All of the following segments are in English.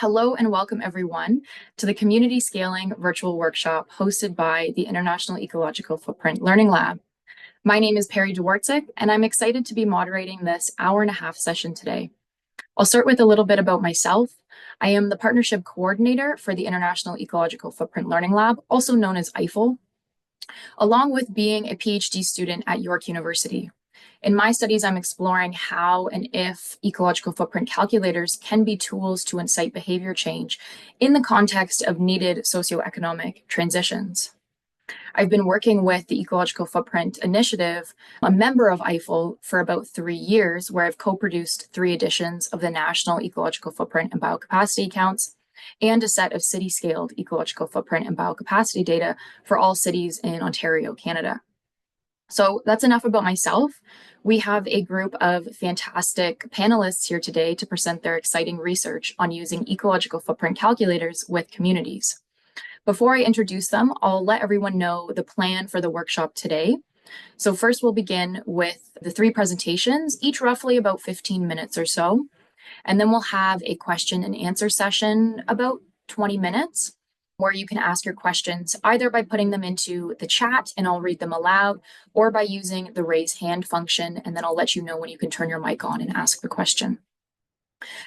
Hello and welcome everyone to the Community Scaling Virtual Workshop hosted by the International Ecological Footprint Learning Lab. My name is Peri Dworatzek, and I'm excited to be moderating this hour-and-a-half session today. I'll start with a little bit about myself. I am the Partnership Coordinator for the International Ecological Footprint Learning Lab, also known as EIFL, along with being a PhD student at York University. In my studies, I'm exploring how and if ecological footprint calculators can be tools to incite behavior change in the context of needed socioeconomic transitions. I've been working with the Ecological Footprint Initiative, a member of EIFL, for about 3 years, where I've co-produced 3 editions of the National Ecological Footprint and Biocapacity Accounts and a set of city-scaled ecological footprint and biocapacity data for all cities in Ontario, Canada. So that's enough about myself. We have a group of fantastic panelists here today to present their exciting research on using ecological footprint calculators with communities. Before I introduce them, I'll let everyone know the plan for the workshop today. So first we'll begin with the 3 presentations, each roughly about 15 minutes or so. And then we'll have a question and answer session about 20 minutes, where you can ask your questions either by putting them into the chat and I'll read them aloud, or by using the raise hand function, and then I'll let you know when you can turn your mic on and ask the question.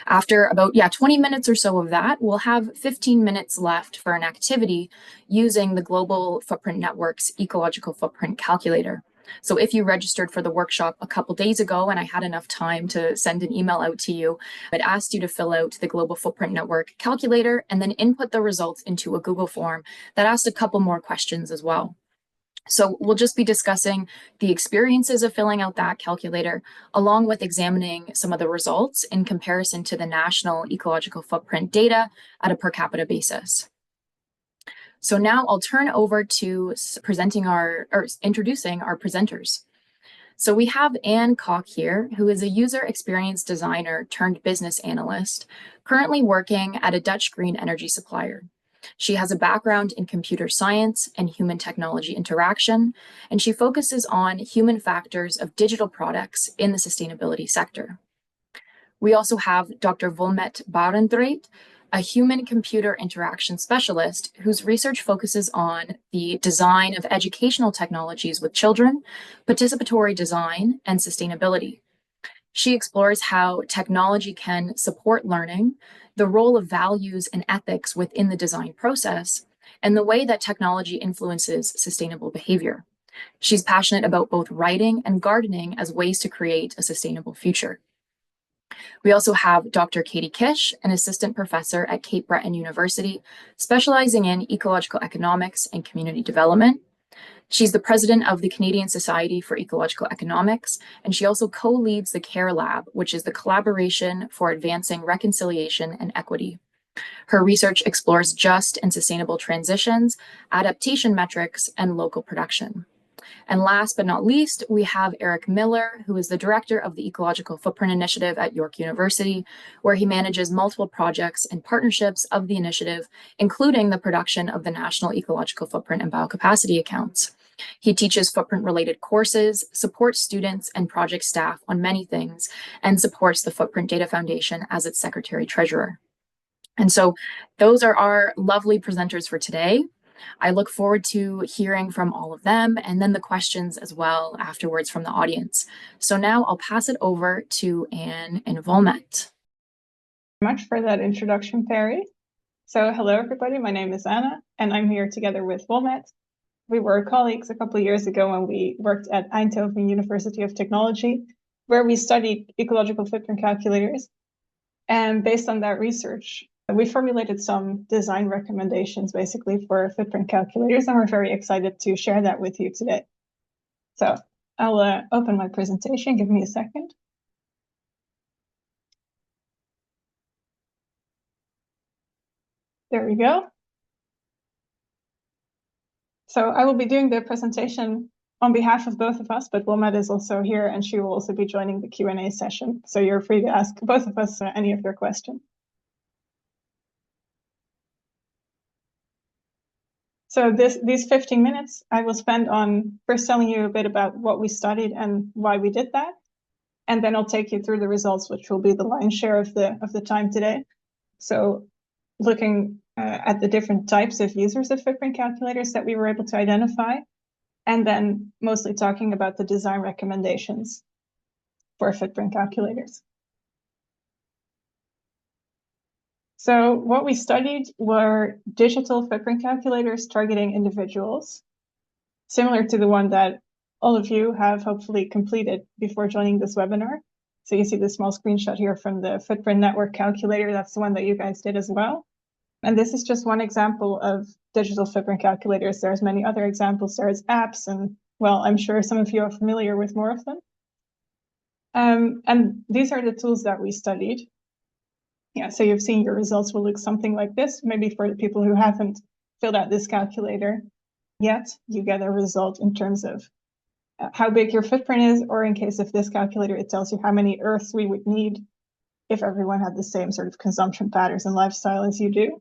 After about 20 minutes or so of that, we'll have 15 minutes left for an activity using the Global Footprint Network's Ecological Footprint Calculator. So if you registered for the workshop a couple days ago and I had enough time to send an email out to you, I'd asked you to fill out the Global Footprint Network calculator and then input the results into a Google form that asked a couple more questions as well. So we'll just be discussing the experiences of filling out that calculator, along with examining some of the results in comparison to the national ecological footprint data at a per capita basis. So now I'll turn over to introducing our presenters. So we have Anne Koch here, who is a user experience designer turned business analyst, currently working at a Dutch green energy supplier. She has a background in computer science and human technology interaction, and she focuses on human factors of digital products in the sustainability sector. We also have Dr. Volmet Barendrecht, a human-computer interaction specialist whose research focuses on the design of educational technologies with children, participatory design, and sustainability. She explores how technology can support learning, the role of values and ethics within the design process, and the way that technology influences sustainable behavior. She's passionate about both writing and gardening as ways to create a sustainable future. We also have Dr. Katie Kish, an assistant professor at Cape Breton University, specializing in ecological economics and community development. She's the president of the Canadian Society for Ecological Economics, and she also co-leads the CARE Lab, which is the Collaboration for Advancing Reconciliation and Equity. Her research explores just and sustainable transitions, adaptation metrics, and local production. And last but not least, we have Eric Miller, who is the director of the Ecological Footprint Initiative at York University, where he manages multiple projects and partnerships of the initiative, including the production of the National Ecological Footprint and Biocapacity Accounts. He teaches footprint-related courses, supports students and project staff on many things, and supports the Footprint Data Foundation as its secretary-treasurer. And so those are our lovely presenters for today. I look forward to hearing from all of them and then the questions as well afterwards from the audience. So now I'll pass it over to Anne and Volmet. Much for that introduction, Peri. So hello, everybody. My name is Anna, and I'm here together with Volmet. We were colleagues a couple of years ago when we worked at Eindhoven University of Technology, where we studied ecological footprint calculators. And based on that research, we formulated some design recommendations basically for footprint calculators, and we're very excited to share that with you today. So I'll open my presentation. Give me a second. There we go. So I will be doing the presentation on behalf of both of us, but Wilma is also here and she will also be joining the Q&A session. So you're free to ask both of us any of your questions. So these 15 minutes I will spend on first telling you a bit about what we studied and why we did that. And then I'll take you through the results, which will be the lion's share of the time today. So looking at the different types of users of footprint calculators that we were able to identify, and then mostly talking about the design recommendations for footprint calculators. So what we studied were digital footprint calculators targeting individuals, similar to the one that all of you have hopefully completed before joining this webinar. So you see the small screenshot here from the footprint network calculator. That's the one that you guys did as well. And this is just one example of digital footprint calculators. There's many other examples. There's apps, and well, I'm sure some of you are familiar with more of them. And these are the tools that we studied. Yeah, so you've seen your results will look something like this. Maybe for the people who haven't filled out this calculator yet, you get a result in terms of how big your footprint is, or in case of this calculator, it tells you how many Earths we would need if everyone had the same sort of consumption patterns and lifestyle as you do.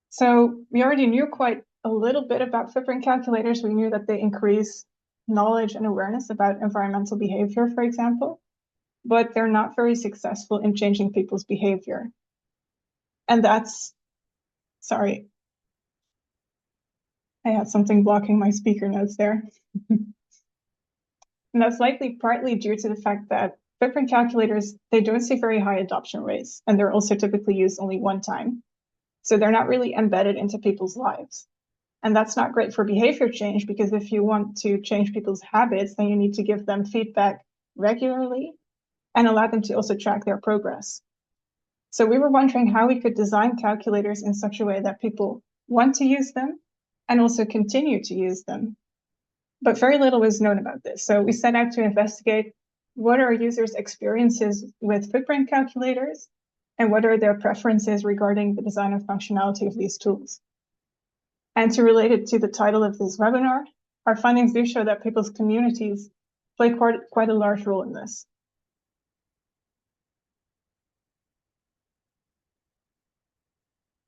So we already knew quite a little bit about footprint calculators. We knew that they increase knowledge and awareness about environmental behavior, for example, but they're not very successful in changing people's behavior. And that's, sorry, I had something blocking my speaker notes there. And that's likely partly due to the fact that footprint calculators, they don't see very high adoption rates, and they're also typically used only one time. So they're not really embedded into people's lives. And that's not great for behavior change, because if you want to change people's habits, then you need to give them feedback regularly and allow them to also track their progress. So we were wondering how we could design calculators in such a way that people want to use them and also continue to use them. But very little was known about this. So we set out to investigate what are users' experiences with footprint calculators and what are their preferences regarding the design and functionality of these tools. And to relate it to the title of this webinar, our findings do show that people's communities play quite a large role in this.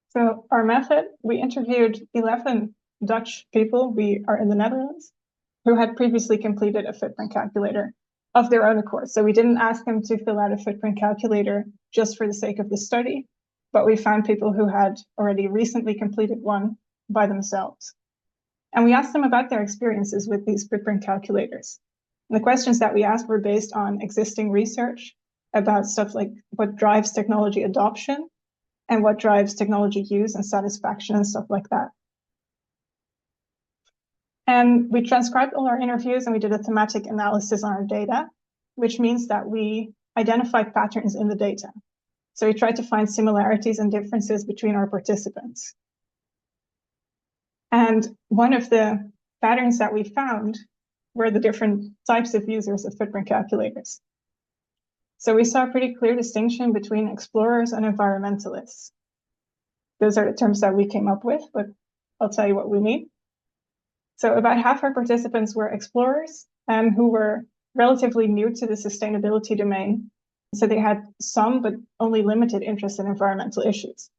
So our method, we interviewed 11 Dutch people, we are in the Netherlands, who had previously completed a footprint calculator of their own accord. So we didn't ask them to fill out a footprint calculator just for the sake of the study, but we found people who had already recently completed one by themselves. And we asked them about their experiences with these footprint calculators. And the questions that we asked were based on existing research about stuff like what drives technology adoption and what drives technology use and satisfaction and stuff like that. And we transcribed all our interviews and we did a thematic analysis on our data, which means that we identified patterns in the data. So we tried to find similarities and differences between our participants. And one of the patterns that we found were the different types of users of footprint calculators. So we saw a pretty clear distinction between explorers and environmentalists. Those are the terms that we came up with, but I'll tell you what we mean. So about half our participants were explorers who were relatively new to the sustainability domain. So they had some, but only limited interest in environmental issues.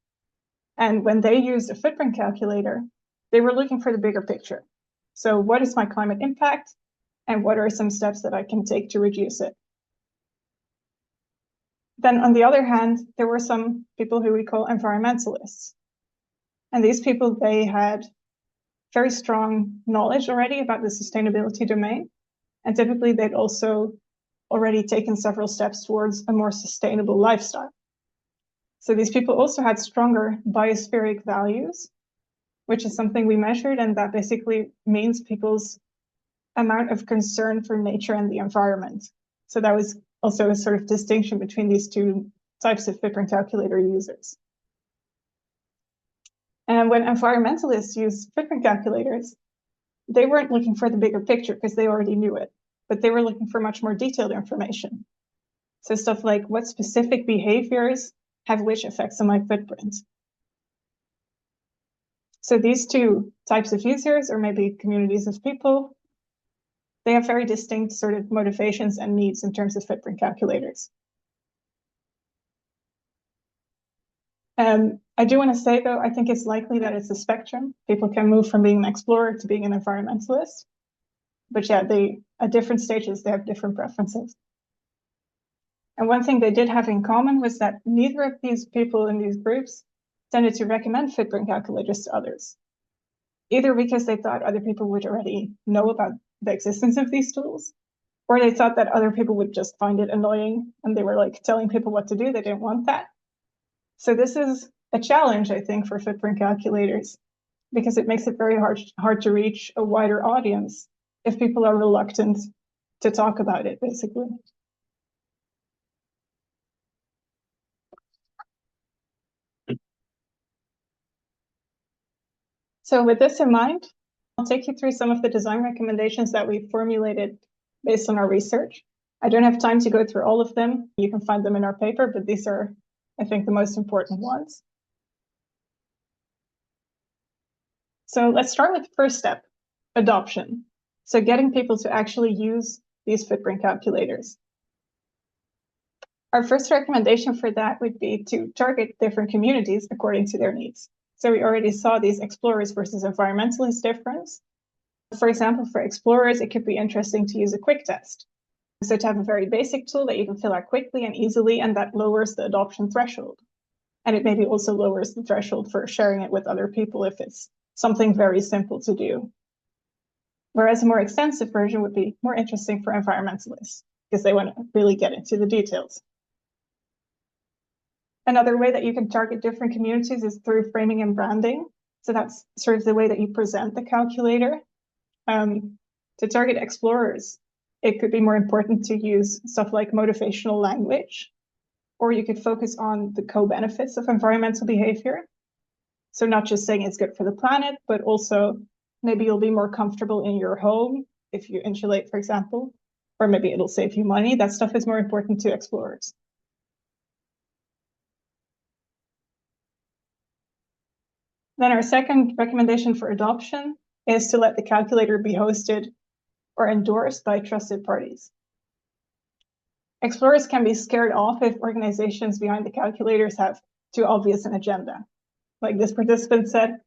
And when they used a footprint calculator, they were looking for the bigger picture. So what is my climate impact? And what are some steps that I can take to reduce it? Then on the other hand, there were some people who we call environmentalists. And these people, they had very strong knowledge already about the sustainability domain. And typically they'd also already taken several steps towards a more sustainable lifestyle. So these people also had stronger biospheric values, which is something we measured, and that basically means people's amount of concern for nature and the environment. So that was also a sort of distinction between these two types of footprint calculator users. And when environmentalists use footprint calculators, they weren't looking for the bigger picture because they already knew it, but they were looking for much more detailed information. So stuff like what specific behaviors have which effects on my footprint. So these two types of users, or maybe communities of people, they have very distinct sort of motivations and needs in terms of footprint calculators. I do want to say, though, I think it's likely that it's a spectrum. People can move from being an explorer to being an environmentalist. But yeah, at different stages, they have different preferences. And one thing they did have in common was that neither of these people in these groups tended to recommend footprint calculators to others, either because they thought other people would already know about the existence of these tools, or they thought that other people would just find it annoying and they were like telling people what to do. They didn't want that. So this is a challenge, I think, for footprint calculators, because it makes it very hard to reach a wider audience if people are reluctant to talk about it, basically. So with this in mind, I'll take you through some of the design recommendations that we formulated based on our research. I don't have time to go through all of them. You can find them in our paper, but these are, I think, the most important ones. So let's start with the first step, adoption. So getting people to actually use these footprint calculators. Our first recommendation for that would be to target different communities according to their needs. So we already saw these explorers versus environmentalists difference. For example, for explorers, it could be interesting to use a quick test. So to have a very basic tool that you can fill out quickly and easily, and that lowers the adoption threshold. And it maybe also lowers the threshold for sharing it with other people if it's something very simple to do. Whereas a more extensive version would be more interesting for environmentalists because they want to really get into the details. Another way that you can target different communities is through framing and branding. So that's sort of the way that you present the calculator. To target explorers, it could be more important to use stuff like motivational language, or you could focus on the co-benefits of environmental behavior. So not just saying it's good for the planet, but also maybe you'll be more comfortable in your home if you insulate, for example, or maybe it'll save you money. That stuff is more important to explorers. Then our second recommendation for adoption is to let the calculator be hosted or endorsed by trusted parties. Explorers can be scared off if organizations behind the calculators have too obvious an agenda. Like this participant said,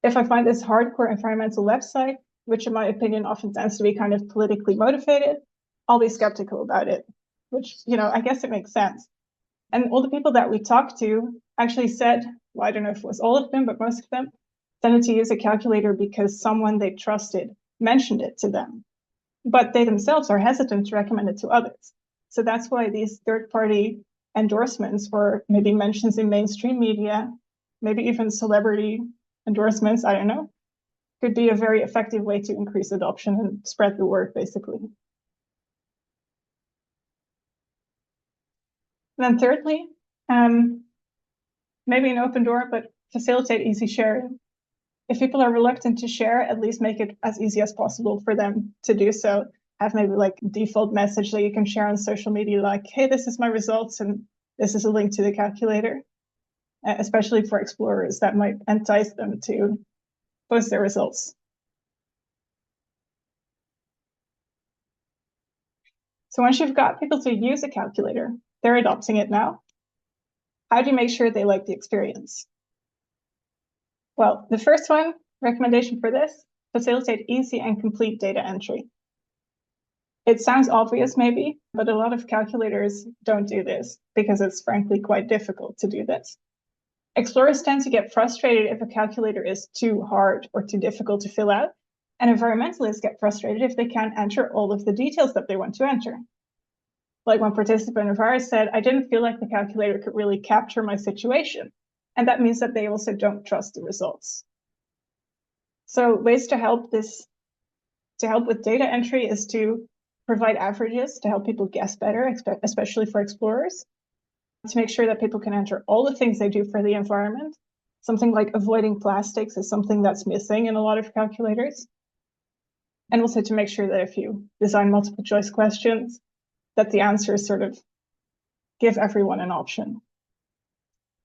if I find this hardcore environmental website, which in my opinion often tends to be kind of politically motivated, I'll be skeptical about it, which, I guess it makes sense. And all the people that we talked to actually said, well, I don't know if it was all of them, but most of them tended to use a calculator because someone they trusted mentioned it to them. But they themselves are hesitant to recommend it to others. So that's why these third-party endorsements or maybe mentions in mainstream media, maybe even celebrity endorsements, I don't know, could be a very effective way to increase adoption and spread the word, basically. Then thirdly, maybe an open door, but facilitate easy sharing. If people are reluctant to share, at least make it as easy as possible for them to do so. Have maybe like default message that you can share on social media, like, hey, this is my results and this is a link to the calculator. Especially for explorers, that might entice them to post their results. So once you've got people to use a calculator, they're adopting it now. How do you make sure they like the experience? Well, the first recommendation for this, facilitate easy and complete data entry. It sounds obvious maybe, but a lot of calculators don't do this because it's frankly quite difficult to do this. Explorers tend to get frustrated if a calculator is too hard or too difficult to fill out, and environmentalists get frustrated if they can't enter all of the details that they want to enter. Like one participant of ours said, I didn't feel like the calculator could really capture my situation, and that means that they also don't trust the results. So ways to help with data entry is to provide averages to help people guess better, especially for explorers. To make sure that people can enter all the things they do for the environment. Something like avoiding plastics is something that's missing in a lot of calculators. And also to make sure that if you design multiple choice questions, that the answers sort of give everyone an option.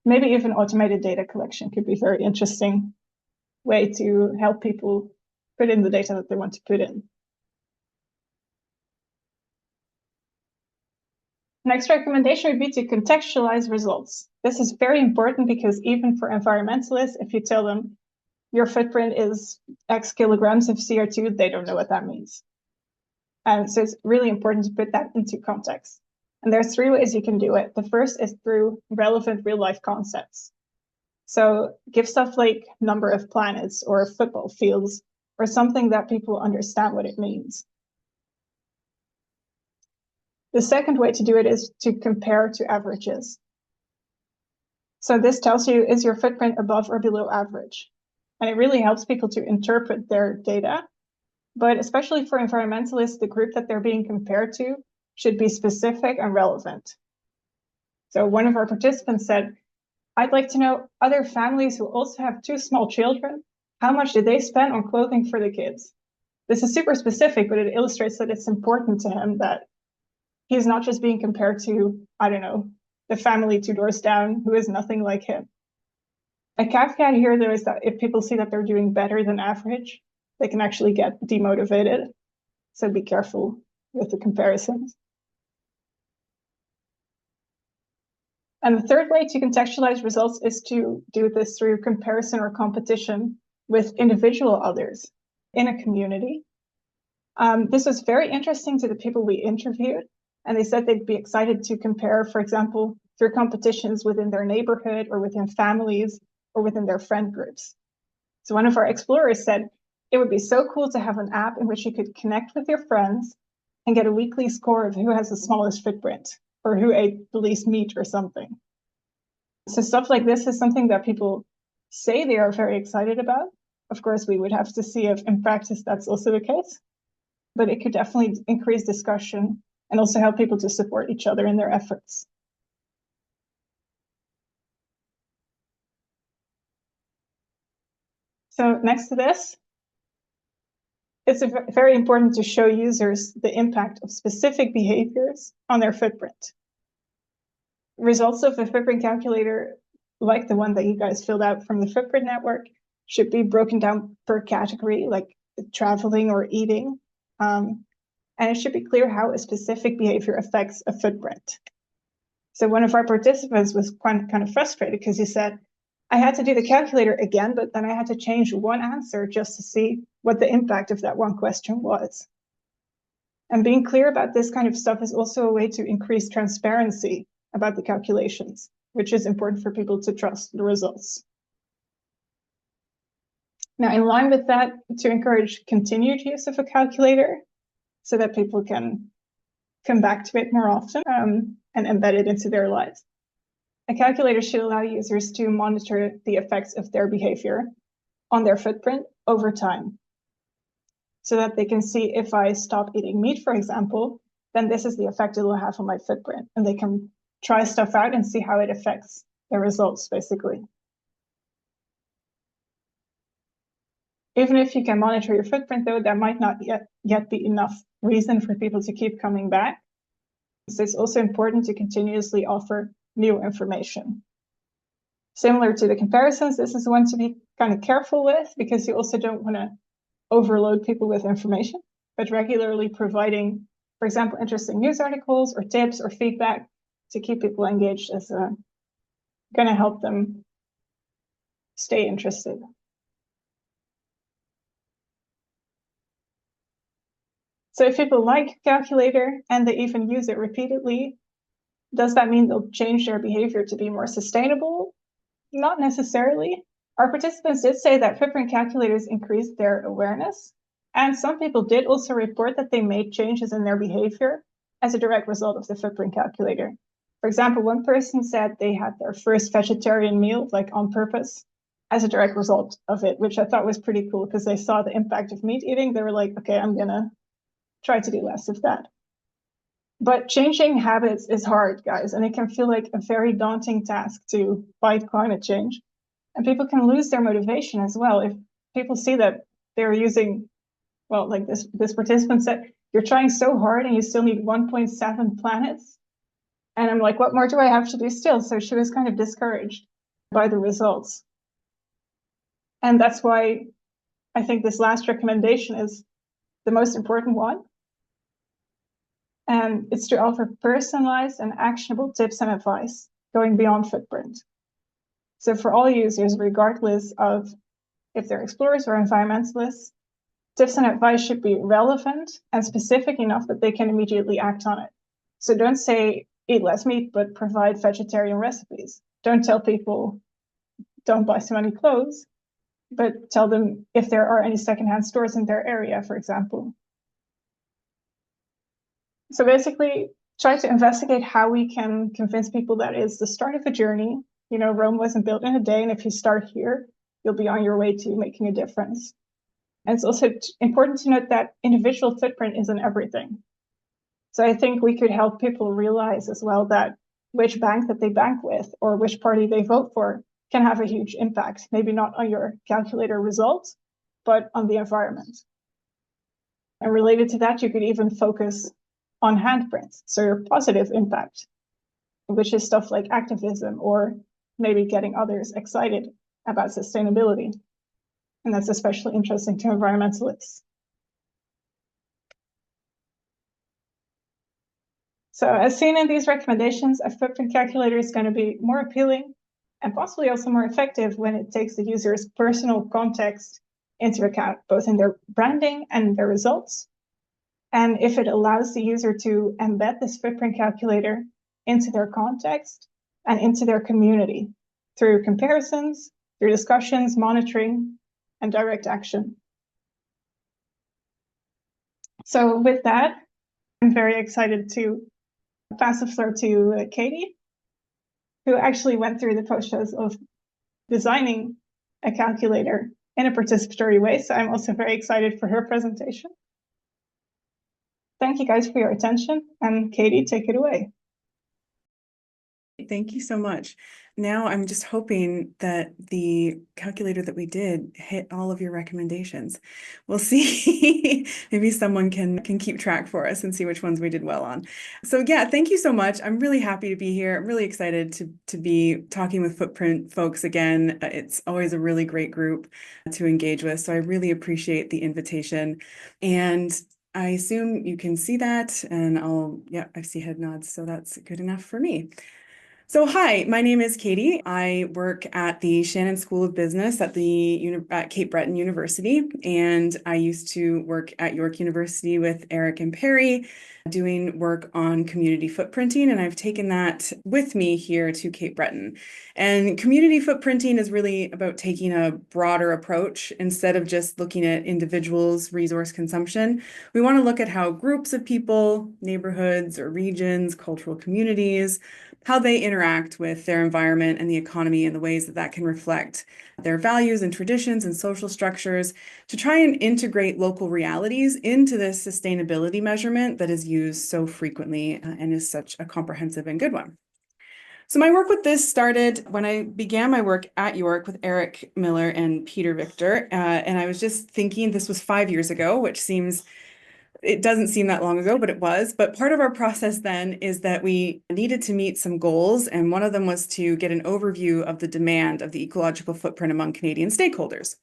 Maybe even automated data collection could be a very interesting way to help people put in the data that they want to put in. Next recommendation would be to contextualize results. This is very important because even for environmentalists, if you tell them your footprint is X kilograms of CO2, they don't know what that means. And so it's really important to put that into context. And there's three ways you can do it. The first is through relevant real-life concepts. So give stuff like number of planets or football fields or something that people understand what it means. The second way to do it is to compare to averages. So this tells you, is your footprint above or below average? And it really helps people to interpret their data. But especially for environmentalists, the group that they're being compared to should be specific and relevant. So one of our participants said, I'd like to know other families who also have 2 small children, how much did they spend on clothing for the kids? This is super specific, but it illustrates that it's important to him that he's not just being compared to, I don't know, the family 2 doors down who is nothing like him. A caveat here, though, is that if people see that they're doing better than average, they can actually get demotivated. So be careful with the comparisons. And the third way to contextualize results is to do this through comparison or competition with individual others in a community. This was very interesting to the people we interviewed, and they said they'd be excited to compare, for example, through competitions within their neighborhood or within families or within their friend groups. So one of our explorers said, it would be so cool to have an app in which you could connect with your friends and get a weekly score of who has the smallest footprint or who ate the least meat or something. So stuff like this is something that people say they are very excited about. Of course, we would have to see if in practice that's also the case, but it could definitely increase discussion and also help people to support each other in their efforts. So next to this, it's very important to show users the impact of specific behaviors on their footprint. Results of a footprint calculator, like the one that you guys filled out from the footprint network, should be broken down per category, like traveling or eating. And it should be clear how a specific behavior affects a footprint. So one of our participants was kind of frustrated because he said, I had to do the calculator again, but then I had to change one answer just to see what the impact of that one question was. And being clear about this kind of stuff is also a way to increase transparency about the calculations, which is important for people to trust the results. Now, in line with that, to encourage continued use of a calculator so that people can come back to it more often and embed it into their lives, a calculator should allow users to monitor the effects of their behavior on their footprint over time, so that they can see if I stop eating meat, for example, then this is the effect it will have on my footprint. And they can try stuff out and see how it affects their results, basically. Even if you can monitor your footprint, though, that might not yet be enough reason for people to keep coming back. So it's also important to continuously offer new information. Similar to the comparisons, this is one to be kind of careful with because you also don't want to overload people with information, but regularly providing, for example, interesting news articles or tips or feedback to keep people engaged is going to help them stay interested. So if people like calculator and they even use it repeatedly, does that mean they'll change their behavior to be more sustainable? Not necessarily. Our participants did say that footprint calculators increased their awareness, and some people did also report that they made changes in their behavior as a direct result of the footprint calculator. For example, one person said they had their first vegetarian meal, like on purpose, as a direct result of it, which I thought was pretty cool because they saw the impact of meat eating. They were like, okay, I'm gonna try to do less of that. But changing habits is hard, guys, and it can feel like a very daunting task to fight climate change. And people can lose their motivation as well if people see that they're using, well, like this participant said, you're trying so hard and you still need 1.7 planets. And I'm like, what more do I have to do still? So she was kind of discouraged by the results. And that's why I think this last recommendation is the most important one. And it's to offer personalized and actionable tips and advice going beyond footprint. So for all users, regardless of if they're explorers or environmentalists, tips and advice should be relevant and specific enough that they can immediately act on it. So don't say, eat less meat, but provide vegetarian recipes. Don't tell people don't buy so many clothes, but tell them if there are any secondhand stores in their area, for example. So basically, try to investigate how we can convince people that it's the start of a journey. You know, Rome wasn't built in a day, and if you start here, you'll be on your way to making a difference. And it's also important to note that individual footprint isn't everything. So I think we could help people realize as well that which bank that they bank with or which party they vote for can have a huge impact, maybe not on your calculator results, but on the environment. And related to that, you could even focus on handprints, so your positive impact, which is stuff like activism or maybe getting others excited about sustainability. And that's especially interesting to environmentalists. So as seen in these recommendations, a footprint calculator is going to be more appealing and possibly also more effective when it takes the user's personal context into account, both in their branding and their results. And if it allows the user to embed this footprint calculator into their context and into their community through comparisons, through discussions, monitoring, and direct action. So with that, I'm very excited to pass the floor to Katie, who actually went through the process of designing a calculator in a participatory way. So I'm also very excited for her presentation. Thank you guys for your attention, and Katie, take it away. Thank you so much. Now I'm just hoping that the calculator that we did hit all of your recommendations. We'll see. Maybe someone can keep track for us and see which ones we did well on. So yeah, thank you so much. I'm really happy to be here. I'm really excited to be talking with Footprint folks again. It's always a really great group to engage with. So I really appreciate the invitation. And I assume you can see that, and I see head nods, so that's good enough for me. So hi, my name is Katie. I work at the Shannon School of Business at Cape Breton University, and I used to work at York University with Eric and Peri, doing work on community footprinting, and I've taken that with me here to Cape Breton. And community footprinting is really about taking a broader approach instead of just looking at individuals' resource consumption. We want to look at how groups of people, neighborhoods or regions, cultural communities, how they interact with their environment and the economy and the ways that that can reflect their values and traditions and social structures to try and integrate local realities into this sustainability measurement that is used so frequently and is such a comprehensive and good one. So my work with this started when I began my work at York with Eric Miller and Peter Victor. And I was just thinking, this was 5 years ago, which it doesn't seem that long ago, but it was. But part of our process then is that we needed to meet some goals. And one of them was to get an overview of the demand of the ecological footprint among Canadian stakeholders.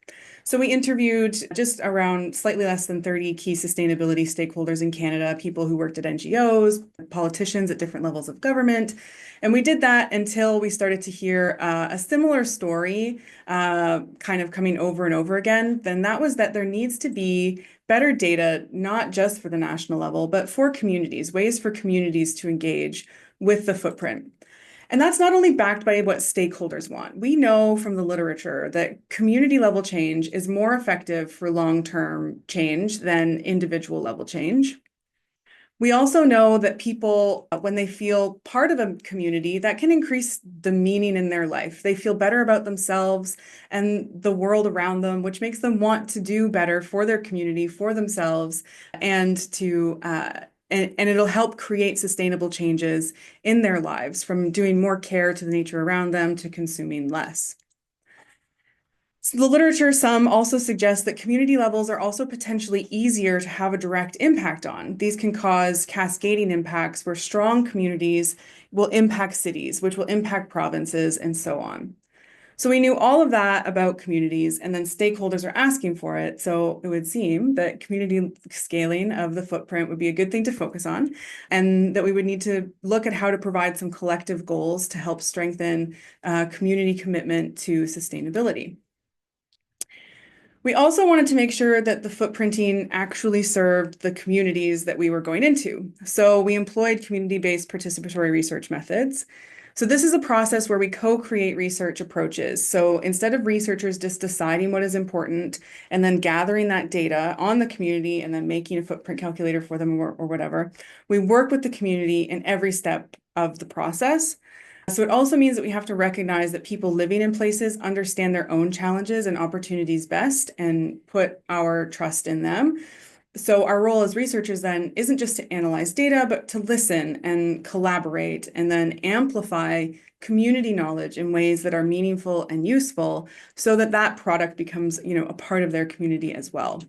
So we interviewed just around slightly less than 30 key sustainability stakeholders in Canada, people who worked at NGOs, politicians at different levels of government. And we did that until we started to hear a similar story kind of coming over and over again. Then that was that there needs to be better data, not just for the national level, but for communities, ways for communities to engage with the footprint. And that's not only backed by what stakeholders want. We know from the literature that community level change is more effective for long-term change than individual level change. We also know that people, when they feel part of a community, that can increase the meaning in their life. They feel better about themselves and the world around them, which makes them want to do better for their community, for themselves, and it'll help create sustainable changes in their lives, from doing more care to the nature around them to consuming less. So the literature, some also suggest that community levels are also potentially easier to have a direct impact on. These can cause cascading impacts where strong communities will impact cities, which will impact provinces, and so on. So we knew all of that about communities, and then stakeholders are asking for it. So it would seem that community scaling of the footprint would be a good thing to focus on, and that we would need to look at how to provide some collective goals to help strengthen community commitment to sustainability. We also wanted to make sure that the footprinting actually served the communities that we were going into. So we employed community-based participatory research methods. So this is a process where we co-create research approaches. So instead of researchers just deciding what is important and then gathering that data on the community and then making a footprint calculator for them or whatever, we work with the community in every step of the process. So it also means that we have to recognize that people living in places understand their own challenges and opportunities best and put our trust in them. So our role as researchers then isn't just to analyze data, but to listen and collaborate and then amplify community knowledge in ways that are meaningful and useful so that that product becomes, a part of their community as well.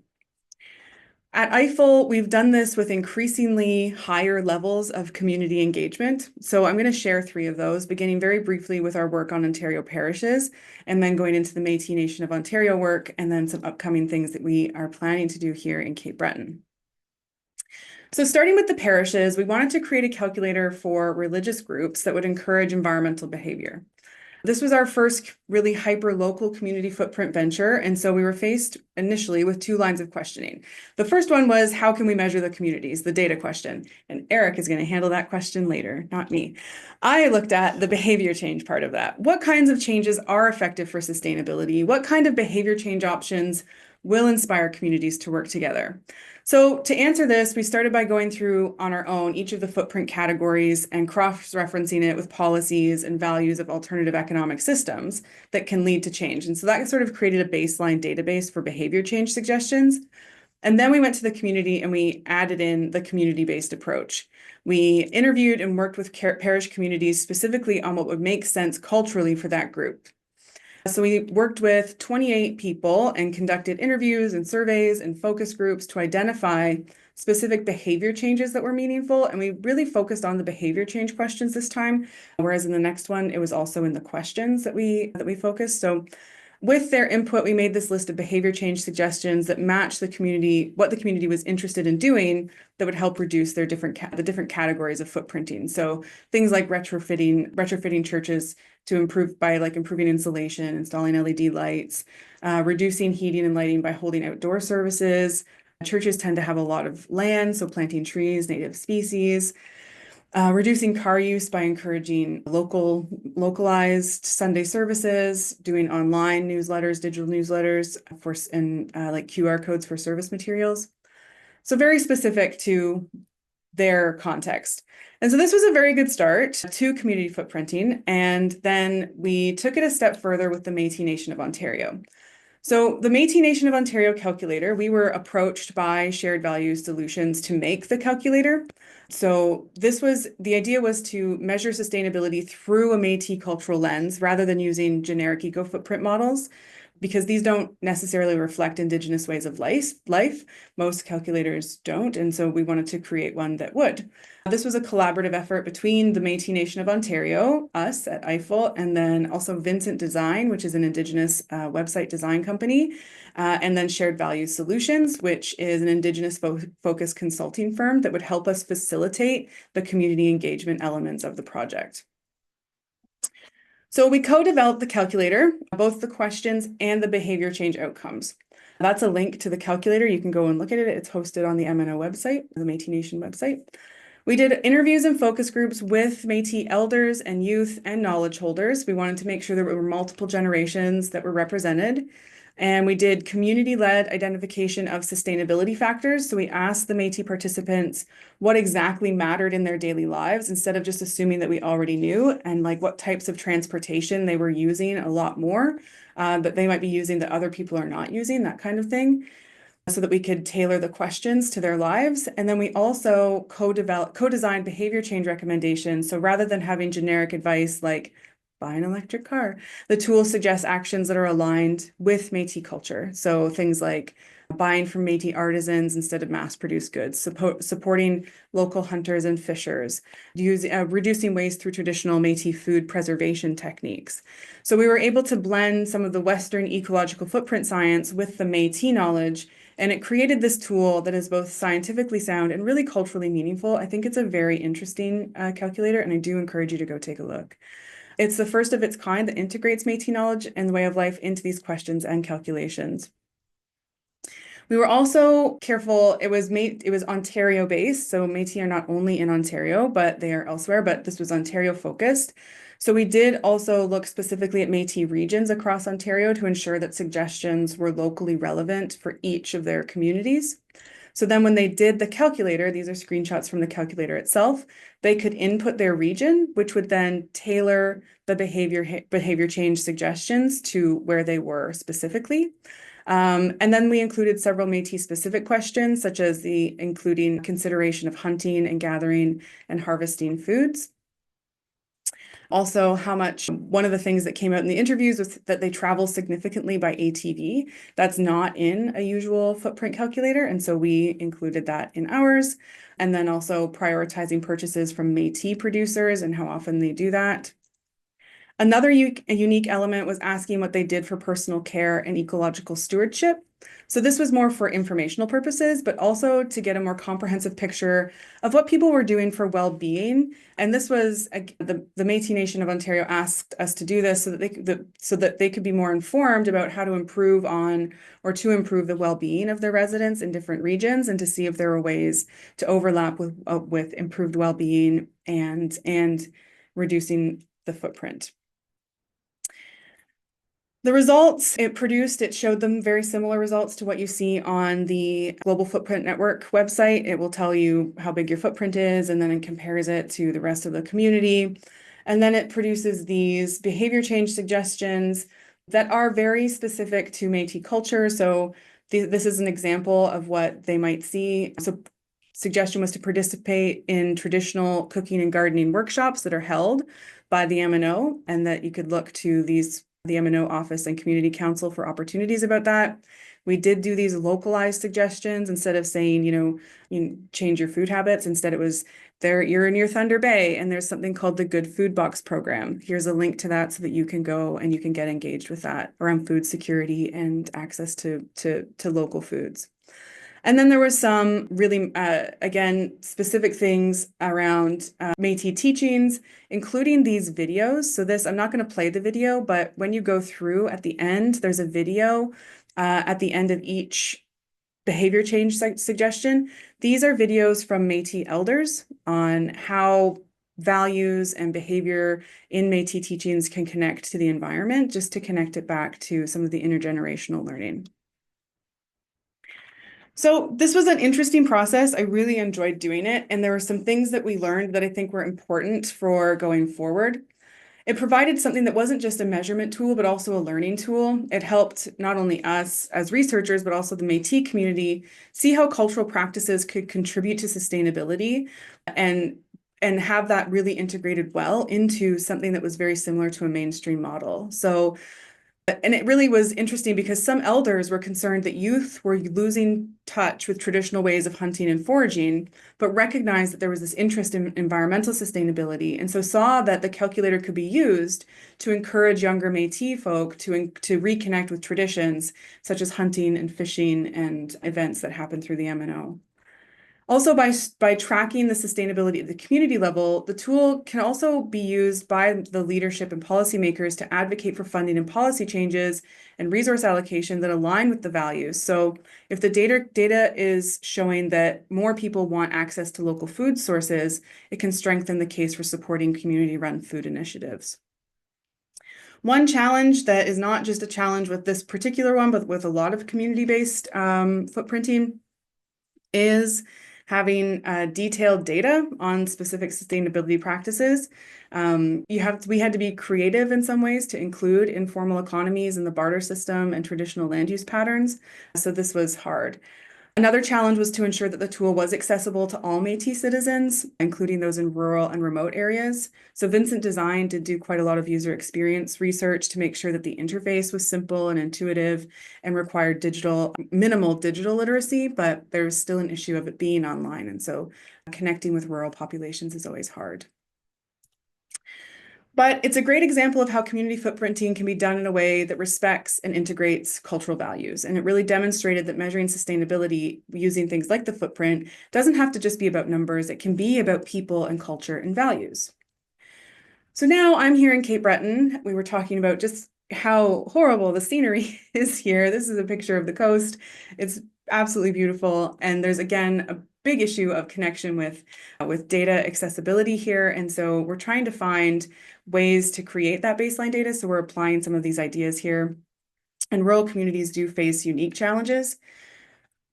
At Eiffel, we've done this with increasingly higher levels of community engagement. So I'm going to share 3 of those, beginning very briefly with our work on Ontario parishes, and then going into the Métis Nation of Ontario work, and then some upcoming things that we are planning to do here in Cape Breton. So starting with the parishes, we wanted to create a calculator for religious groups that would encourage environmental behavior. This was our first really hyper-local community footprint venture, and so we were faced initially with 2 lines of questioning. The first one was, how can we measure the communities, the data question? And Eric is going to handle that question later, not me. I looked at the behavior change part of that. What kinds of changes are effective for sustainability? What kind of behavior change options will inspire communities to work together? So to answer this, we started by going through on our own each of the footprint categories and cross-referencing it with policies and values of alternative economic systems that can lead to change. And so that sort of created a baseline database for behavior change suggestions. And then we went to the community and we added in the community-based approach. We interviewed and worked with parish communities specifically on what would make sense culturally for that group. So we worked with 28 people and conducted interviews and surveys and focus groups to identify specific behavior changes that were meaningful. And we really focused on the behavior change questions this time, whereas in the next one, it was also in the questions that we focused. So with their input, we made this list of behavior change suggestions that match the community, what the community was interested in doing that would help reduce their different categories of footprinting. So things like retrofitting churches to improve by improving insulation, installing LED lights, reducing heating and lighting by holding outdoor services. Churches tend to have a lot of land, so planting trees, native species. Reducing car use by encouraging localized Sunday services, doing online newsletters, digital newsletters and QR codes for service materials. So very specific to their context. And so this was a very good start to community footprinting. And then we took it a step further with the Métis Nation of Ontario. So the Métis Nation of Ontario calculator, we were approached by Shared Values Solutions to make the calculator. So the idea was to measure sustainability through a Métis cultural lens rather than using generic eco-footprint models, because these don't necessarily reflect Indigenous ways of life. Most calculators don't, and so we wanted to create one that would. This was a collaborative effort between the Métis Nation of Ontario, us at Eiffel, and then also Vincent Design, which is an Indigenous website design company, and then Shared Values Solutions, which is an Indigenous focused consulting firm that would help us facilitate the community engagement elements of the project. So we co-developed the calculator, both the questions and the behavior change outcomes. That's a link to the calculator. You can go and look at it. It's hosted on the MNO website, the Métis Nation website. We did interviews and focus groups with Métis elders and youth and knowledge holders. We wanted to make sure there were multiple generations that were represented. And we did community-led identification of sustainability factors. So we asked the Métis participants what exactly mattered in their daily lives instead of just assuming that we already knew, and what types of transportation they were using a lot more, that they might be using that other people are not using, that kind of thing, so that we could tailor the questions to their lives. And then we also co-designed behavior change recommendations. So rather than having generic advice like buy an electric car, the tool suggests actions that are aligned with Métis culture. So things like buying from Métis artisans instead of mass-produced goods, supporting local hunters and fishers, reducing waste through traditional Métis food preservation techniques. So we were able to blend some of the Western ecological footprint science with the Métis knowledge, and it created this tool that is both scientifically sound and really culturally meaningful. I think it's a very interesting calculator, and I do encourage you to go take a look. It's the first of its kind that integrates Métis knowledge and the way of life into these questions and calculations. We were also careful, it was Ontario based, so Métis are not only in Ontario, but they are elsewhere, but this was Ontario focused. So we did also look specifically at Métis regions across Ontario to ensure that suggestions were locally relevant for each of their communities. So then when they did the calculator, these are screenshots from the calculator itself, they could input their region, which would then tailor the behavior change suggestions to where they were specifically. And then we included several Métis specific questions, such as including consideration of hunting and gathering and harvesting foods. Also, one of the things that came out in the interviews was that they travel significantly by ATV. That's not in a usual footprint calculator. And so we included that in ours. And then also prioritizing purchases from Métis producers and how often they do that. Another unique element was asking what they did for personal care and ecological stewardship. So this was more for informational purposes, but also to get a more comprehensive picture of what people were doing for well-being. And this was the Métis Nation of Ontario asked us to do this so that they could be more informed about how to improve the well-being of their residents in different regions, and to see if there were ways to overlap with improved well-being and reducing the footprint. The results it showed them very similar results to what you see on the Global Footprint Network website. It will tell you how big your footprint is, and then it compares it to the rest of the community. And then it produces these behavior change suggestions that are very specific to Métis culture. So this is an example of what they might see. So suggestion was to participate in traditional cooking and gardening workshops that are held by the MNO, and that you could look to the MNO office and community council for opportunities about that. We did do these localized suggestions instead of saying, you change your food habits. Instead, it was you're near Thunder Bay and there's something called the Good Food Box program. Here's a link to that so that you can go and you can get engaged with that around food security and access to local foods. And then there was some really, again, specific things around Métis teachings, including these videos. So I'm not going to play the video, but when you go through at the end, there's a video at the end of each behavior change suggestion. These are videos from Métis elders on how values and behavior in Métis teachings can connect to the environment, just to connect it back to some of the intergenerational learning. So this was an interesting process. I really enjoyed doing it. And there were some things that we learned that I think were important for going forward. It provided something that wasn't just a measurement tool, but also a learning tool. It helped not only us as researchers, but also the Métis community see how cultural practices could contribute to sustainability and have that really integrated well into something that was very similar to a mainstream model. And it really was interesting because some elders were concerned that youth were losing touch with traditional ways of hunting and foraging, but recognized that there was this interest in environmental sustainability, and so saw that the calculator could be used to encourage younger Métis folk to reconnect with traditions such as hunting and fishing and events that happen through the MNO. Also, by tracking the sustainability at the community level, the tool can also be used by the leadership and policymakers to advocate for funding and policy changes and resource allocation that align with the values. So if the data is showing that more people want access to local food sources, it can strengthen the case for supporting community-run food initiatives. One challenge that is not just a challenge with this particular one, but with a lot of community-based footprinting is having detailed data on specific sustainability practices. We had to be creative in some ways to include informal economies in the barter system and traditional land use patterns. So this was hard. Another challenge was to ensure that the tool was accessible to all Métis citizens, including those in rural and remote areas. So Vincent Design did do quite a lot of user experience research to make sure that the interface was simple and intuitive and required minimal digital literacy, but there's still an issue of it being online. And so connecting with rural populations is always hard. But it's a great example of how community footprinting can be done in a way that respects and integrates cultural values. And it really demonstrated that measuring sustainability using things like the footprint doesn't have to just be about numbers. It can be about people and culture and values. So now I'm here in Cape Breton. We were talking about just how horrible the scenery is here. This is a picture of the coast. It's absolutely beautiful. And there's, again, a big issue of connection with data accessibility here. And so we're trying to find ways to create that baseline data. So we're applying some of these ideas here. And rural communities do face unique challenges.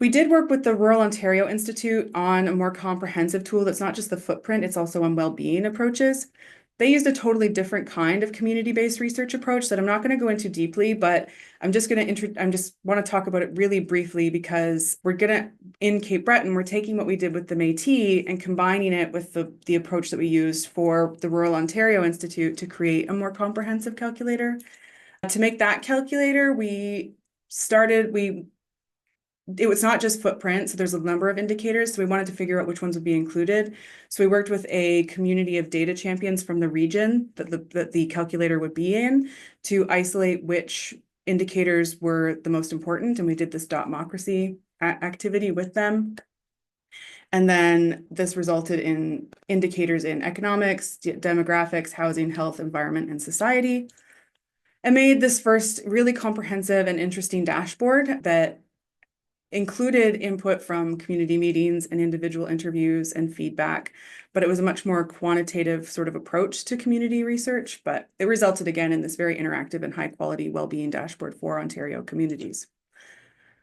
We did work with the Rural Ontario Institute on a more comprehensive tool that's not just the footprint, it's also on well-being approaches. They used a totally different kind of community-based research approach that I'm not going to go into deeply, but I'm just want to talk about it really briefly because in Cape Breton, we're taking what we did with the Métis and combining it with the approach that we used for the Rural Ontario Institute to create a more comprehensive calculator. To make that calculator, it was not just footprint, so there's a number of indicators. So we wanted to figure out which ones would be included. So we worked with a community of data champions from the region that the calculator would be in to isolate which indicators were the most important. And we did this dotmocracy activity with them. And then this resulted in indicators in economics, demographics, housing, health, environment, and society. I made this first really comprehensive and interesting dashboard that included input from community meetings and individual interviews and feedback, but it was a much more quantitative sort of approach to community research, but it resulted again in this very interactive and high quality well-being dashboard for Ontario communities.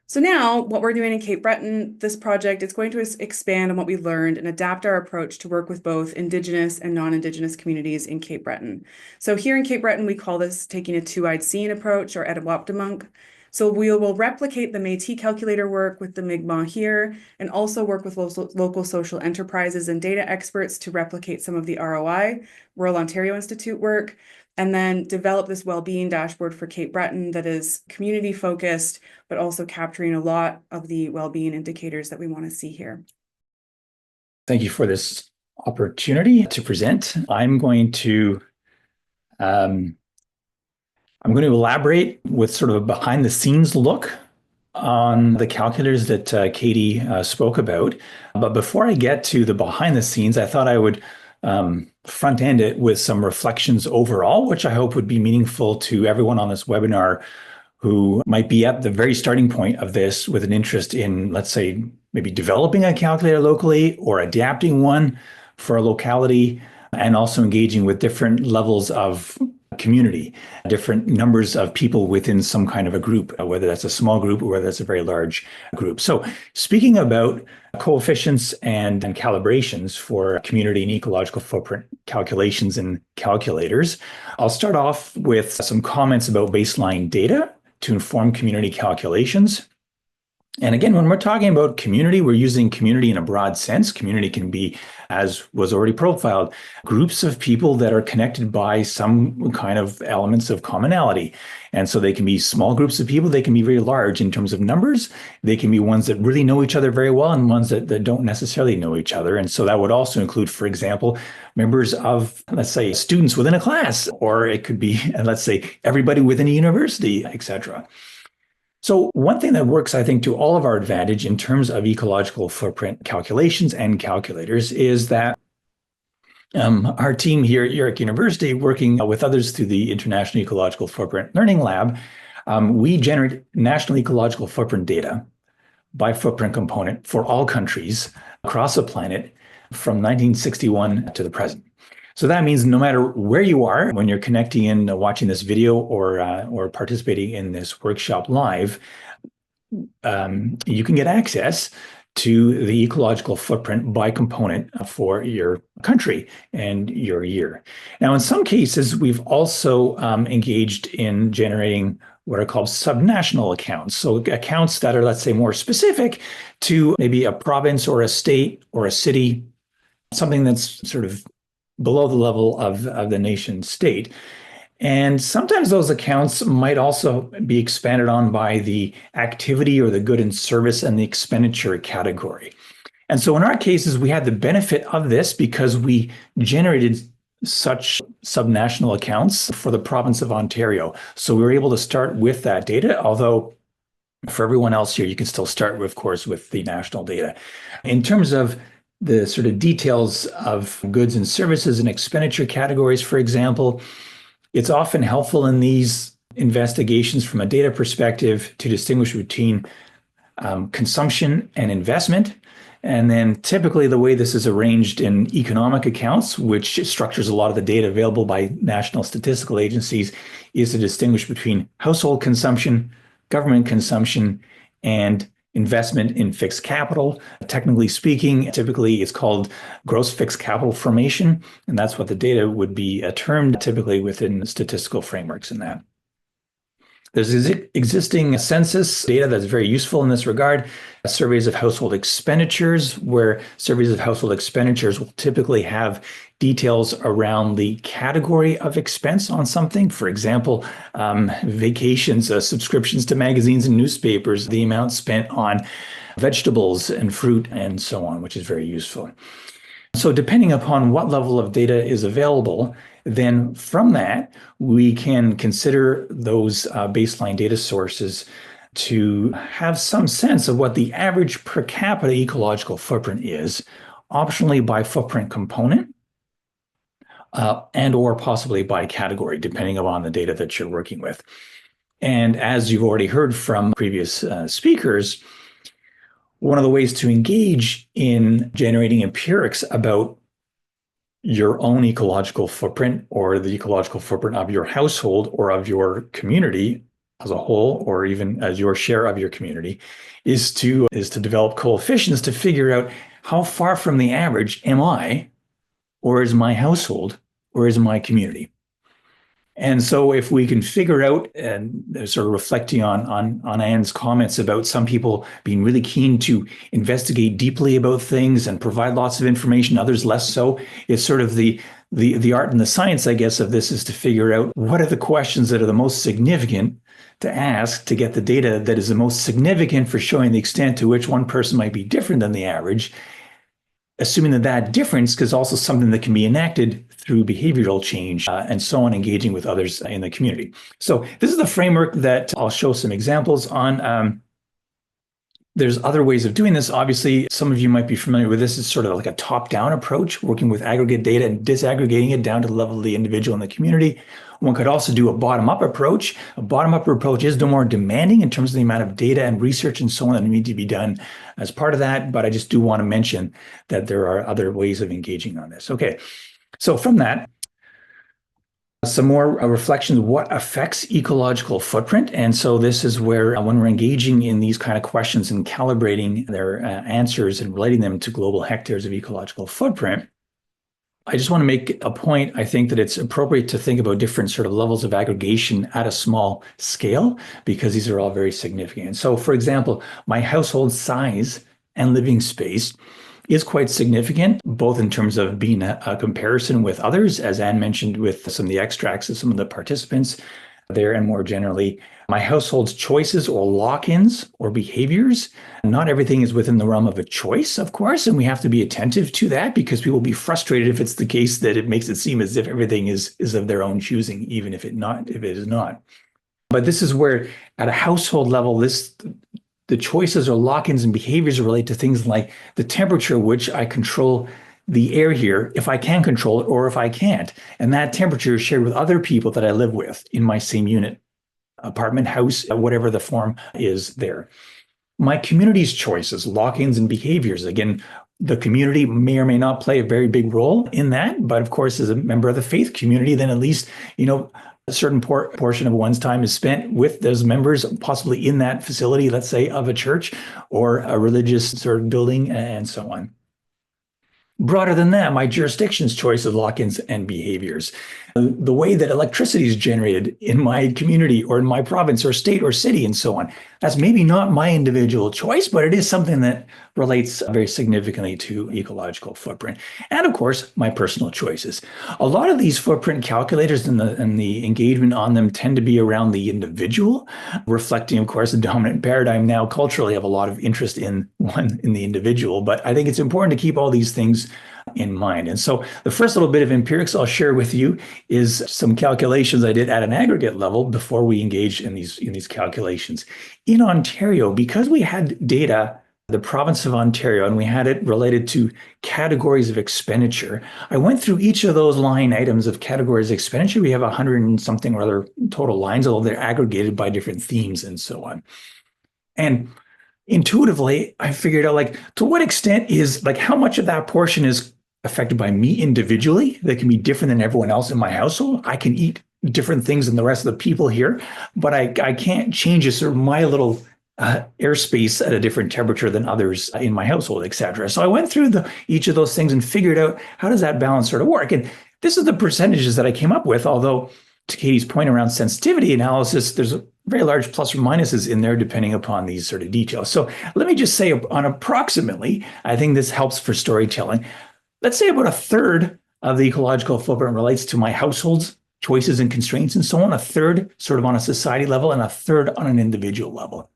So now what we're doing in Cape Breton, this project is going to expand on what we learned and adapt our approach to work with both Indigenous and non-Indigenous communities in Cape Breton. So here in Cape Breton, we call this taking a two-eyed seeing approach or Edawaptimunk. So we will replicate the Métis calculator work with the Mi'kmaq here and also work with local social enterprises and data experts to replicate some of the ROI, Rural Ontario Institute work, and then develop this well-being dashboard for Cape Breton that is community focused, but also capturing a lot of the well-being indicators that we want to see here. Thank you for this opportunity to present. I'm going to elaborate with sort of a behind the scenes look on the calculators that Katie spoke about. But before I get to the behind the scenes, I thought I would front end it with some reflections overall, which I hope would be meaningful to everyone on this webinar who might be at the very starting point of this with an interest in, let's say, maybe developing a calculator locally or adapting one for a locality, and also engaging with different levels of community, different numbers of people within some kind of a group, whether that's a small group or whether that's a very large group. So speaking about coefficients and calibrations for community and ecological footprint calculations and calculators, I'll start off with some comments about baseline data to inform community calculations. And again, when we're talking about community, we're using community in a broad sense. Community can be, as was already profiled, groups of people that are connected by some kind of elements of commonality. And so they can be small groups of people, they can be very large in terms of numbers, they can be ones that really know each other very well and ones that don't necessarily know each other. And so that would also include, for example, members of, let's say, students within a class, or it could be, let's say, everybody within a university, etc. So one thing that works, I think, to all of our advantage in terms of ecological footprint calculations and calculators is that our team here at York University, working with others through the International Ecological Footprint Learning Lab, we generate national ecological footprint data by footprint component for all countries across the planet from 1961 to the present. So that means no matter where you are, when you're connecting in, watching this video or participating in this workshop live, you can get access to the ecological footprint by component for your country and your year. Now, in some cases, we've also engaged in generating what are called subnational accounts. So accounts that are, let's say, more specific to maybe a province or a state or a city, something that's sort of below the level of the nation state. And sometimes those accounts might also be expanded on by the activity or the good and service and the expenditure category. And so in our cases, we had the benefit of this because we generated such subnational accounts for the province of Ontario. So we were able to start with that data, although for everyone else here, you can still start, of course, with the national data. In terms of the sort of details of goods and services and expenditure categories, for example, it's often helpful in these investigations from a data perspective to distinguish between consumption and investment. And then typically the way this is arranged in economic accounts, which structures a lot of the data available by national statistical agencies, is to distinguish between household consumption, government consumption, and investment in fixed capital. Technically speaking, typically it's called gross fixed capital formation, and that's what the data would be termed typically within statistical frameworks in that. There's existing census data that's very useful in this regard. Surveys of household expenditures, where surveys of household expenditures will typically have details around the category of expense on something. For example, vacations, subscriptions to magazines and newspapers, the amount spent on vegetables and fruit and so on, which is very useful. So depending upon what level of data is available, then from that, we can consider those baseline data sources to have some sense of what the average per capita ecological footprint is, optionally by footprint component, and or possibly by category, depending upon the data that you're working with. And as you've already heard from previous speakers, one of the ways to engage in generating empirics about your own ecological footprint or the ecological footprint of your household or of your community as a whole, or even as your share of your community, is to develop coefficients to figure out how far from the average am I, or is my household, or is my community. And so if we can figure out, and sort of reflecting on Anne's comments about some people being really keen to investigate deeply about things and provide lots of information, others less so, it's sort of the art and the science, I guess, of this is to figure out what are the questions that are the most significant to ask to get the data that is the most significant for showing the extent to which one person might be different than the average, assuming that that difference is also something that can be enacted through behavioral change and so on, engaging with others in the community. So this is the framework that I'll show some examples on. There's other ways of doing this. Obviously, some of you might be familiar with this. It's sort of like a top-down approach, working with aggregate data and disaggregating it down to the level of the individual and the community. One could also do a bottom-up approach. A bottom-up approach is no more demanding in terms of the amount of data and research and so on that need to be done as part of that. But I just do want to mention that there are other ways of engaging on this. Okay, so from that, some more reflections of what affects ecological footprint. And so this is where when we're engaging in these kind of questions and calibrating their answers and relating them to global hectares of ecological footprint, I just want to make a point. I think that it's appropriate to think about different sort of levels of aggregation at a small scale, because these are all very significant. And so, for example, my household size and living space is quite significant, both in terms of being a comparison with others, as Anne mentioned with some of the extracts of some of the participants there, and more generally, my household's choices or lock-ins or behaviors. Not everything is within the realm of a choice, of course, and we have to be attentive to that, because people will be frustrated if it's the case that it makes it seem as if everything is of their own choosing, even if it is not. But this is where, at a household level, the choices or lock-ins and behaviors relate to things like the temperature at which I control the air here, if I can control it or if I can't. And that temperature is shared with other people that I live with in my same unit, apartment, house, whatever the form is there. My community's choices, lock-ins and behaviors. Again, the community may or may not play a very big role in that. But of course, as a member of the faith community, then at least, a certain portion of one's time is spent with those members, possibly in that facility, let's say, of a church or a religious sort of building and so on. Broader than that, my jurisdiction's choice of lock-ins and behaviors. The way that electricity is generated in my community or in my province or state or city and so on. That's maybe not my individual choice, but it is something that relates very significantly to ecological footprint. And of course, my personal choices. A lot of these footprint calculators and the engagement on them tend to be around the individual, reflecting, of course, the dominant paradigm now culturally of a lot of interest in the individual. But I think it's important to keep all these things in mind. And so the first little bit of empirics I'll share with you is some calculations I did at an aggregate level before we engaged in these calculations. In Ontario, because we had data, the province of Ontario, and we had it related to categories of expenditure, I went through each of those line items of categories of expenditure. We have 100 and something or other total lines, although they're aggregated by different themes and so on. And intuitively, I figured out like to what extent is like how much of that portion is affected by me individually that can be different than everyone else in my household. I can eat different things than the rest of the people here, but I can't change a sort of my little airspace at a different temperature than others in my household, etc. So I went through each of those things and figured out how does that balance sort of work. And this is the percentages that I came up with, although to Katie's point around sensitivity analysis, there's a very large plus or minuses in there depending upon these sort of details. So let me just say on approximately, I think this helps for storytelling. Let's say about a third of the ecological footprint relates to my household's choices and constraints and so on, a third sort of on a society level, and a third on an individual level.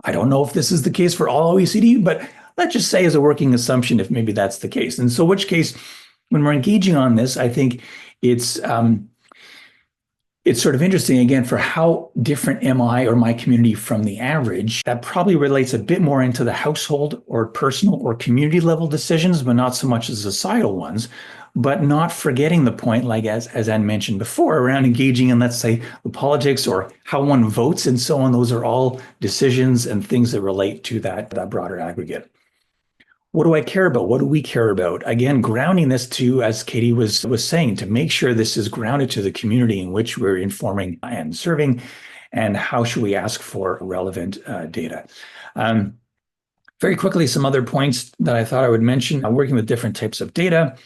I don't know if this is the case for all OECD, but let's just say as a working assumption if maybe that's the case. And so which case, when we're engaging on this, I think it's sort of interesting, again, for how different am I or my community from the average. That probably relates a bit more into the household or personal or community level decisions, but not so much as societal ones. But not forgetting the point, like as Anne mentioned before, around engaging in, let's say, the politics or how one votes and so on. Those are all decisions and things that relate to that broader aggregate. What do I care about? What do we care about? Again, grounding this to, as Katie was saying, to make sure this is grounded to the community in which we're informing and serving, and how should we ask for relevant data. Very quickly, some other points that I thought I would mention. I'm working with different types of data.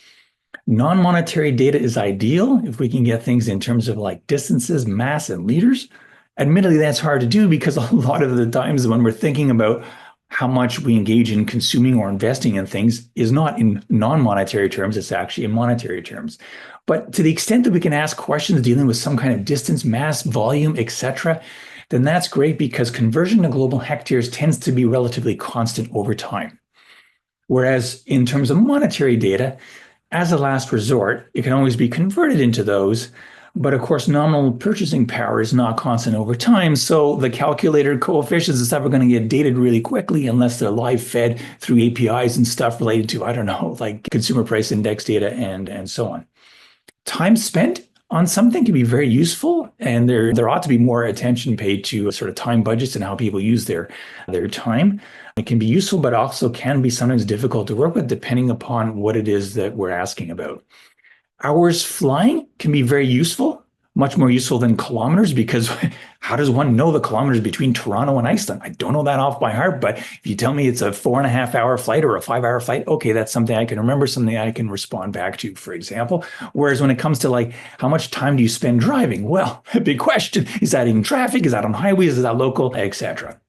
Non-monetary data is ideal if we can get things in terms of like distances, mass, and liters. Admittedly, that's hard to do because a lot of the times when we're thinking about how much we engage in consuming or investing in things is not in non-monetary terms, it's actually in monetary terms. But to the extent that we can ask questions dealing with some kind of distance, mass, volume, etc., then that's great because conversion to global hectares tends to be relatively constant over time. Whereas in terms of monetary data, as a last resort, it can always be converted into those. But of course, nominal purchasing power is not constant over time. So the calculator coefficients and stuff are going to get dated really quickly unless they're live fed through APIs and stuff related to, I don't know, like consumer price index data and so on. Time spent on something can be very useful, and there ought to be more attention paid to sort of time budgets and how people use their time. It can be useful, but also can be sometimes difficult to work with depending upon what it is that we're asking about. Hours flying can be very useful, much more useful than kilometers, because how does one know the kilometers between Toronto and Iceland? I don't know that off by heart, but if you tell me it's a 4.5 hour flight or a 5 hour flight, okay, that's something I can remember, something I can respond back to, for example. Whereas when it comes to like, how much time do you spend driving? Well, a big question. Is that in traffic? Is that on highways? Is that local, etc.?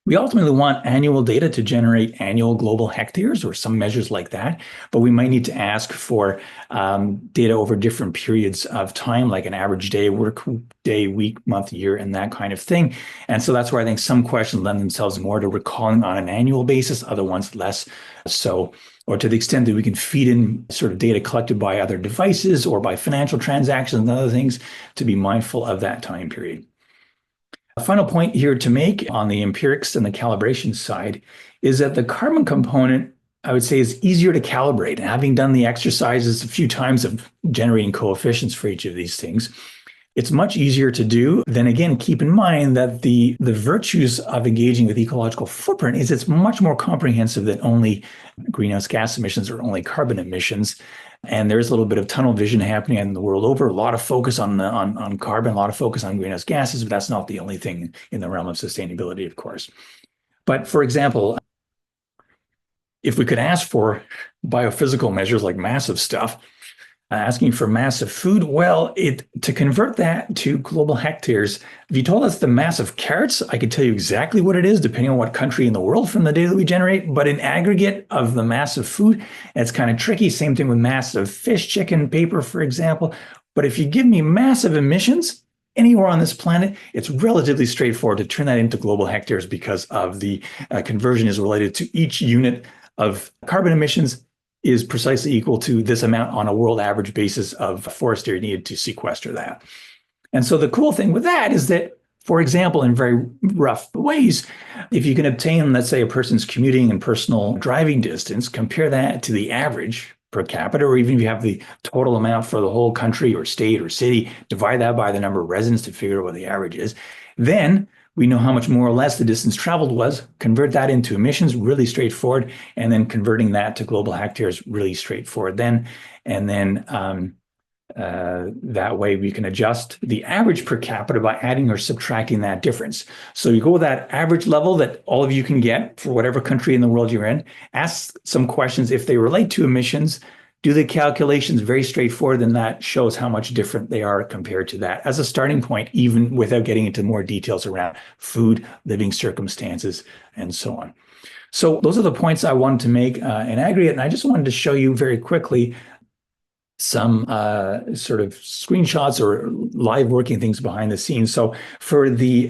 We ultimately want annual data to generate annual global hectares or some measures like that, but we might need to ask for data over different periods of time, like an average day, work day, week, month, year, and that kind of thing. And so that's where I think some questions lend themselves more to recalling on an annual basis, other ones less so, or to the extent that we can feed in sort of data collected by other devices or by financial transactions and other things to be mindful of that time period. A final point here to make on the empirics and the calibration side is that the carbon component, I would say, is easier to calibrate. And having done the exercises a few times of generating coefficients for each of these things, it's much easier to do. Then again, keep in mind that the virtues of engaging with ecological footprint is it's much more comprehensive than only greenhouse gas emissions or only carbon emissions. And there's a little bit of tunnel vision happening in the world over, a lot of focus on carbon, a lot of focus on greenhouse gases, but that's not the only thing in the realm of sustainability, of course. But for example, if we could ask for biophysical measures like massive stuff, asking for massive food, well, to convert that to global hectares, if you told us the massive carrots, I could tell you exactly what it is, depending on what country in the world from the data that we generate. But in aggregate of the massive food, it's kind of tricky. Same thing with massive fish, chicken, paper, for example. But if you give me massive emissions anywhere on this planet, it's relatively straightforward to turn that into global hectares because of the conversion is related to each unit of carbon emissions is precisely equal to this amount on a world average basis of forest area needed to sequester that. And so the cool thing with that is that, for example, in very rough ways, if you can obtain, let's say, a person's commuting and personal driving distance, compare that to the average per capita, or even if you have the total amount for the whole country or state or city, divide that by the number of residents to figure out what the average is, then We know how much more or less the distance traveled was, convert that into emissions, really straightforward, and then converting that to global hectares, really straightforward then. And then that way we can adjust the average per capita by adding or subtracting that difference. So you go with that average level that all of you can get for whatever country in the world you're in, ask some questions if they relate to emissions, do the calculations very straightforward, then that shows how much different they are compared to that as a starting point, even without getting into more details around food, living circumstances, and so on. So those are the points I wanted to make in aggregate, and I just wanted to show you very quickly some sort of screenshots or live working things behind the scenes. So for the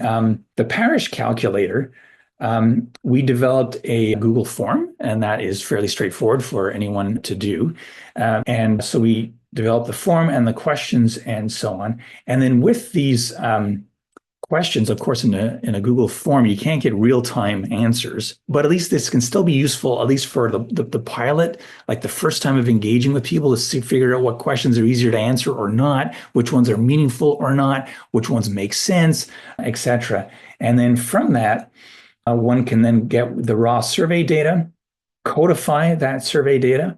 parish calculator, we developed a Google form, and that is fairly straightforward for anyone to do. And so we developed the form and the questions and so on. And then with these questions, of course, in a Google form, you can't get real-time answers, but at least this can still be useful, at least for the pilot, like the first time of engaging with people, to figure out what questions are easier to answer or not, which ones are meaningful or not, which ones make sense, etc. And then from that, one can then get the raw survey data, codify that survey data,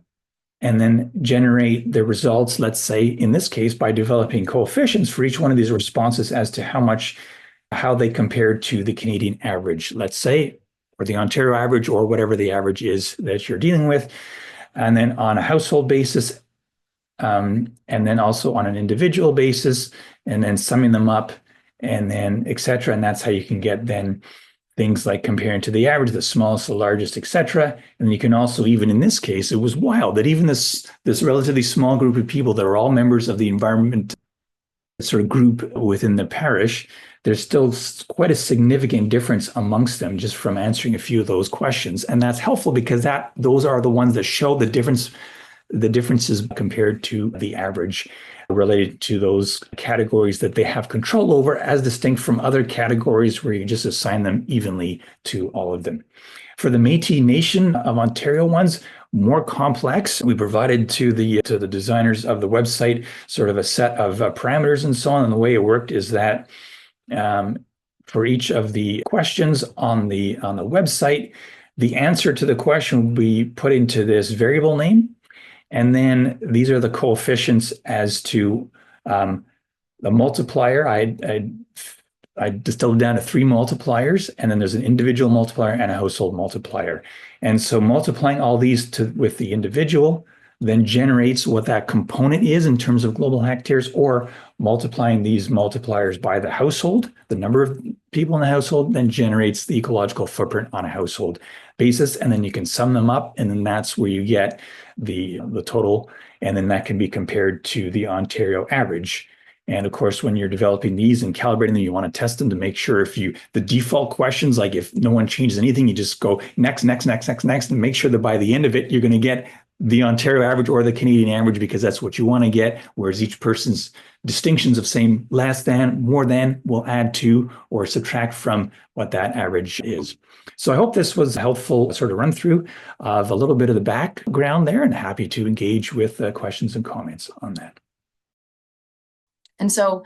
and then generate the results, let's say, in this case, by developing coefficients for each one of these responses as to how they compare to the Canadian average, let's say, or the Ontario average, or whatever the average is that you're dealing with. And then on a household basis, and then also on an individual basis, and then summing them up, and then et cetera. And that's how you can get then things like comparing to the average, the smallest, the largest, et cetera. And you can also, even in this case, it was wild that even this relatively small group of people that are all members of the environment sort of group within the parish, there's still quite a significant difference amongst them just from answering a few of those questions. And that's helpful because those are the ones that show the differences compared to the average related to those categories that they have control over, as distinct from other categories where you just assign them evenly to all of them. For the Métis Nation of Ontario ones, more complex. We provided to the designers of the website sort of a set of parameters and so on. And the way it worked is that for each of the questions on the website, the answer to the question will be put into this variable name. And then these are the coefficients as to the multiplier. I distilled down to 3 multipliers, and then there's an individual multiplier and a household multiplier. And so multiplying all these with the individual then generates what that component is in terms of global hectares, or multiplying these multipliers by the household, the number of people in the household, then generates the ecological footprint on a household basis. And then you can sum them up, and then that's where you get the total, and then that can be compared to the Ontario average. And of course, when you're developing these and calibrating them, you want to test them to make sure the default questions, like if no one changes anything, you just go next, and make sure that by the end of it, you're going to get the Ontario average or the Canadian average, because that's what you want to get. Whereas each person's distinctions of saying less than, more than, will add to or subtract from what that average is. So I hope this was a helpful sort of run through of a little bit of the background there, and happy to engage with questions and comments on that. And so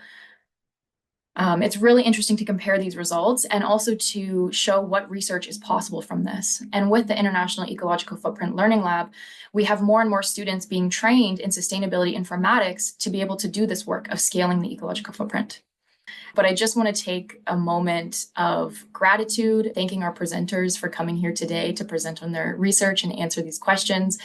it's really interesting to compare these results and also to show what research is possible from this. And with the International Ecological Footprint Learning Lab, we have more and more students being trained in sustainability informatics to be able to do this work of scaling the ecological footprint. But I just want to take a moment of gratitude, thanking our presenters for coming here today to present on their research and answer these questions,